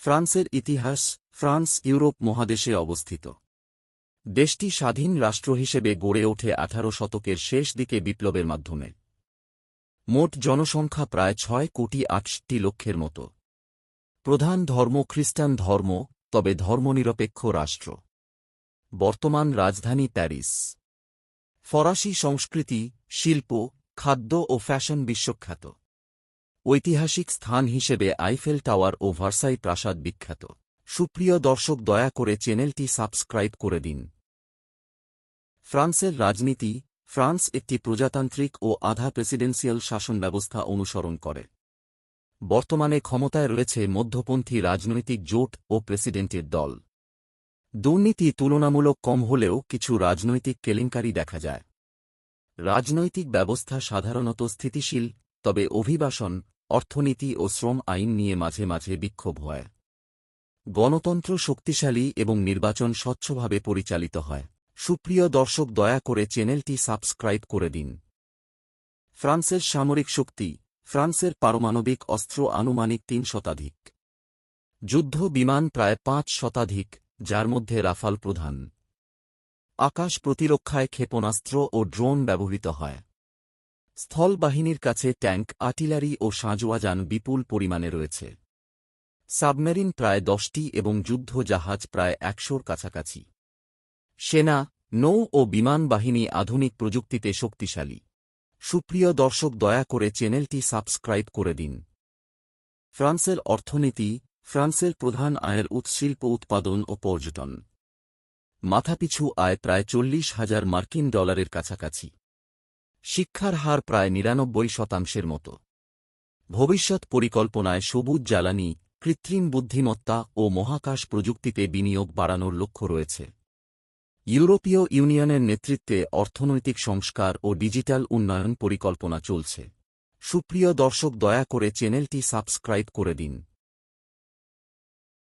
ফ্রান্সের ইতিহাস। France Europe মহাদেশে অবস্থিত। দেশটি স্বাধীন রাষ্ট্র হিসেবে গড়ে ওঠে 18 শতকের শেষ দিকে বিপ্লবের মাধ্যমে। মোট জনসংখ্যা প্রায় 6,68,00,000 মতো। প্রধান ধর্ম খ্রিস্টান ধর্ম, তবে ধর্মনিরপেক্ষ রাষ্ট্র। বর্তমান রাজধানী প্যারিস। ফরাসি সংস্কৃতি, শিল্প, খাদ্য ও ফ্যাশন বিশ্বখ্যাত। ঐতিহাসিক স্থান হিসেবে আইফেল টাওয়ার ও ভার্সাই প্রাসাদ বিখ্যাত। সুপ্রিয় দর্শক, দয়া করে চ্যানেলটি সাবস্ক্রাইব করে দিন। ফ্রান্সের রাজনীতি। ফ্রান্স একটি প্রজাতান্ত্রিক ও আধা প্রেসিডেন্সিয়াল শাসন ব্যবস্থা অনুসরণ করে। বর্তমানে ক্ষমতায় রয়েছে মধ্যপন্থী রাজনৈতিক জোট ও প্রেসিডেন্টের দল। দুর্নীতি তুলনামূলক কম হলেও কিছু রাজনৈতিক কেলেঙ্কারি দেখা যায়। রাজনৈতিক ব্যবস্থা সাধারণত স্থিতিশীল, তবে অভিবাসন, অর্থনীতি ও শ্রম আইন নিয়ে মাঝে মাঝে বিক্ষোভ হয়। গণতন্ত্র শক্তিশালী এবং নির্বাচন স্বচ্ছভাবে পরিচালিত হয়। সুপ্রিয় দর্শক, দয়া করে চ্যানেলটি সাবস্ক্রাইব করে দিন। ফ্রান্সের সামরিক শক্তি। ফ্রান্সের পারমাণবিক অস্ত্র আনুমানিক 3 শতাধিক। যুদ্ধ বিমান প্রায় 5 শতাধিক, যার মধ্যে রাফাল প্রধান। আকাশ প্রতিরক্ষায় ক্ষেপণাস্ত্র ও ড্রোন ব্যবহৃত হয়। স্থল বাহিনীর কাছে ট্যাঙ্ক, আর্টিলারি ও সাঁজোয়াযান বিপুল পরিমাণে রয়েছে। সাবমেরিন প্রায় 10টি এবং যুদ্ধ জাহাজ প্রায় 100-র কাছাকাছি। সেনা, নৌ ও বিমান বাহিনী আধুনিক প্রযুক্তিতে শক্তিশালী। সুপ্রিয় দর্শক, দয়া করে চ্যানেলটি সাবস্ক্রাইব করে দিন। ফ্রান্সের অর্থনীতি। ফ্রান্সের প্রধান আয়ের উৎস শিল্প উৎপাদন ও পর্যটন। মাথাপিছু আয় প্রায় $40,000 কাছাকাছি। শিক্ষার হার প্রায় 99% মতো। ভবিষ্যৎ পরিকল্পনায় সবুজ জ্বালানি, কৃত্রিম বুদ্ধিমত্তা ও মহাকাশ প্রযুক্তিতে বিনিয়োগ বাড়ানোর লক্ষ্য রয়েছে। ইউরোপীয় ইউনিয়নের নেতৃত্বে অর্থনৈতিক সংস্কার ও ডিজিটাল উন্নয়ন পরিকল্পনা চলছে। সুপ্রিয় দর্শক, দয়া করে চ্যানেলটি সাবস্ক্রাইব করে দিন।